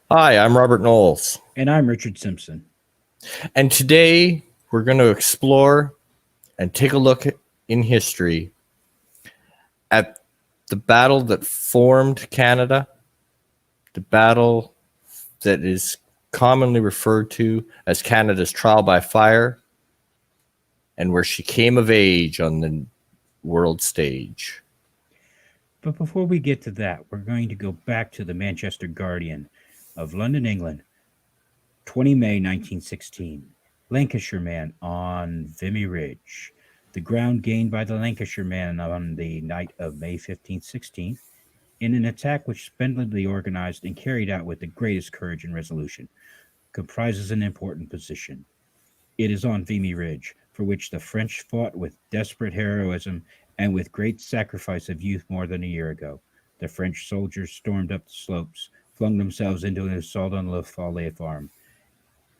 Hi, I'm Robert Knowles, And I'm Richard Simpson. and today we're going to explore and take a look in history at the battle that formed Canada, the battle that is commonly referred to as Canada's trial by fire, and where she came of age on the world stage. But before we get to that, we're going to go back to the Manchester Guardian of London, England, 20 May 1916. Lancashire Man on Vimy Ridge. The ground gained by the Lancashire Man on the night of May 16th, in an attack which splendidly organized and carried out with the greatest courage and resolution, comprises an important position. It is on Vimy Ridge, for which the French fought with desperate heroism and with great sacrifice of youth more than a year ago. The French soldiers stormed up the slopes, flung themselves into an assault on La Folle farm,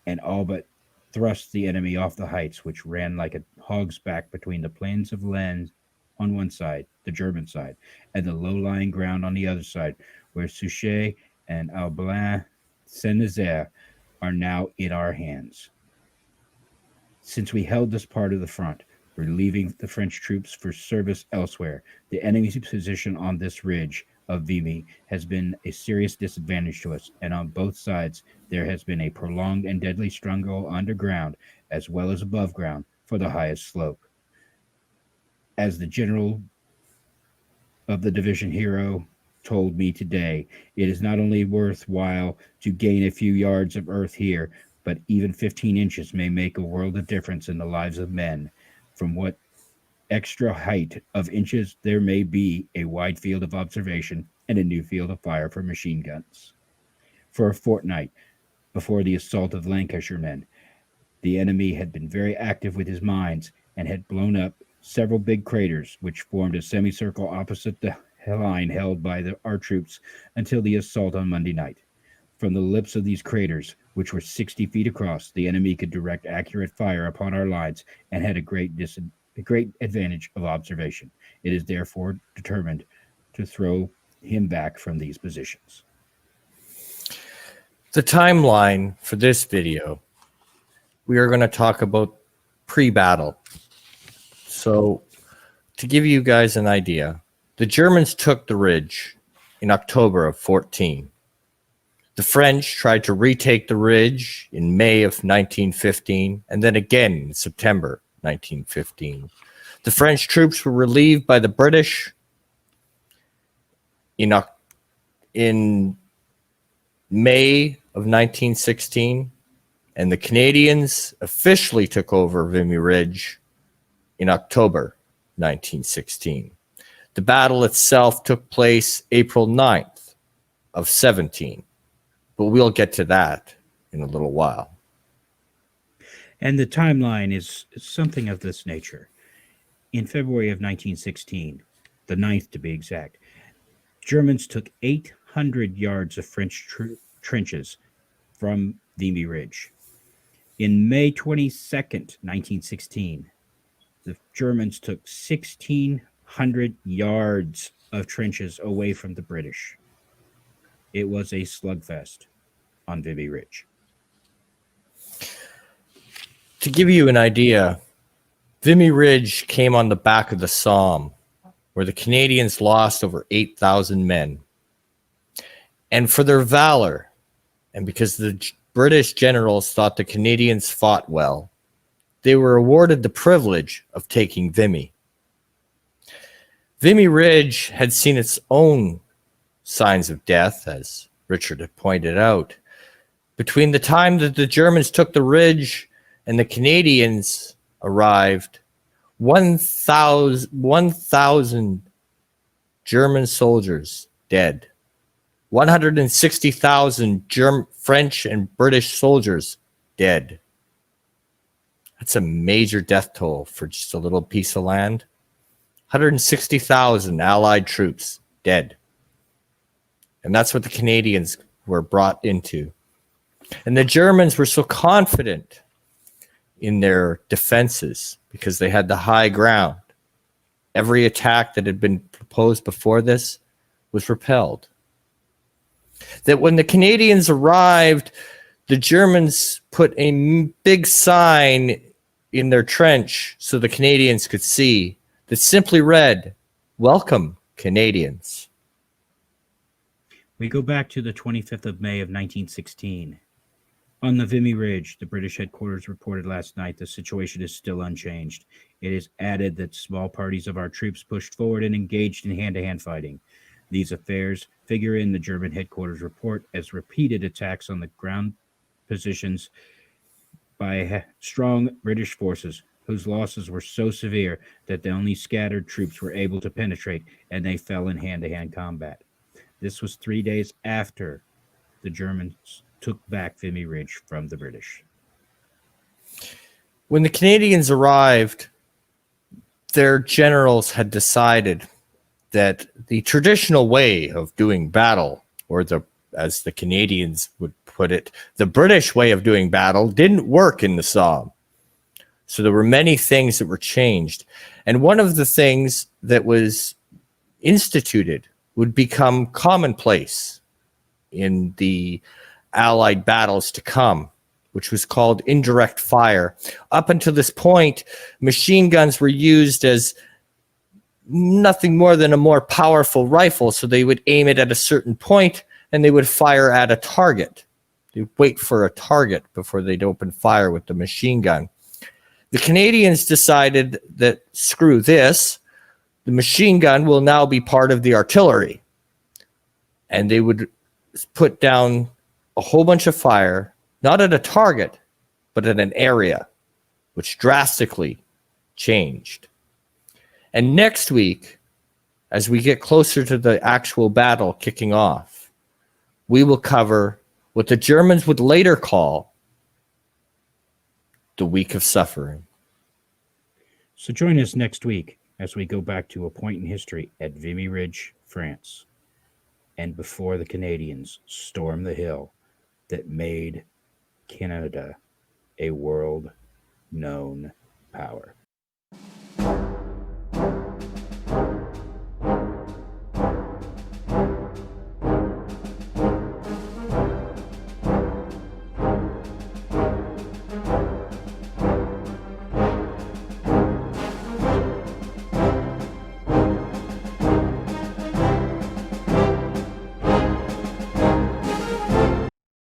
and all but thrust the enemy off the heights, which ran like a hog's back between the plains of Lens on one side, the German side, and the low-lying ground on the other side, where Souchez and Alblain Saint-Nazaire are now in our hands. Since we held this part of the front, relieving the French troops for service elsewhere, the enemy's position on this ridge of Vimy has been a serious disadvantage to us, and on both sides there has been a prolonged and deadly struggle underground as well as above ground for the highest slope. As the general of the division hero told me today, it is not only worthwhile to gain a few yards of earth here, but even 15 inches may make a world of difference in the lives of men. From what extra height of inches there may be a wide field of observation and a new field of fire for machine guns. For a fortnight before the assault of Lancashire men, the enemy had been very active with his mines and had blown up several big craters which formed a semicircle opposite the line held by our troops until the assault on Monday night. From the lips of these craters, which were 60 feet across, the enemy could direct accurate fire upon our lines and had a great advantage of observation. It is therefore determined to throw him back from these positions. The timeline for this video, we are going to talk about pre-battle. So, to give you guys an idea, the Germans took the ridge in October of 14. The French tried to retake the ridge in May of 1915 and then again in September 1915. The French troops were relieved by the British in May of 1916, and the Canadians officially took over Vimy Ridge in October 1916. The battle itself took place April 9th of 17, but we'll get to that in a little while. And the timeline is something of this nature. In February of 1916, the 9th to be exact, Germans took 800 yards of French trenches from Vimy Ridge. In May 22nd, 1916, the Germans took 1,600 yards of trenches away from the British. It was a slugfest on Vimy Ridge. To give you an idea, Vimy Ridge came on the back of the Somme, where the Canadians lost over 8,000 men. And for their valor, and because the British generals thought the Canadians fought well, they were awarded the privilege of taking Vimy. Vimy Ridge had seen its own signs of death, as Richard had pointed out. Between the time that the Germans took the ridge and the Canadians arrived, 1,000 German soldiers dead. 160,000 French and British soldiers dead. That's a major death toll for just a little piece of land. 160,000 Allied troops dead. And that's what the Canadians were brought into. And the Germans were so confident in their defenses because they had the high ground. Every attack that had been proposed before this was repelled. that when the Canadians arrived, the Germans put a big sign in their trench so the Canadians could see that simply read, "Welcome, Canadians." We go back to the 25th of May of 1916. On the Vimy Ridge, the British headquarters reported last night the situation is still unchanged. It is added that small parties of our troops pushed forward and engaged in hand-to-hand fighting. These affairs figure in the German headquarters report as repeated attacks on the ground positions by strong British forces, whose losses were so severe that the only scattered troops were able to penetrate, and they fell in hand-to-hand combat. This was 3 days after the Germans took back Vimy Ridge from the British. When the Canadians arrived, their generals had decided that the traditional way of doing battle, or as the Canadians would put it, the British way of doing battle, didn't work in the Somme. So there were many things that were changed. And one of the things that was instituted would become commonplace in the Allied battles to come, which was called indirect fire. Up until this point, machine guns were used as nothing more than a more powerful rifle. So they would aim it at a certain point and they would fire at a target. They'd wait for a target before they'd open fire with the machine gun. The Canadians decided that screw this, the machine gun will now be part of the artillery. And they would put down a whole bunch of fire, not at a target, but at an area, which drastically changed. And next week, as we get closer to the actual battle kicking off, we will cover what the Germans would later call the Week of Suffering. So join us next week as we go back to a point in history at Vimy Ridge, France, and before the Canadians stormed the hill that made Canada a world-known power.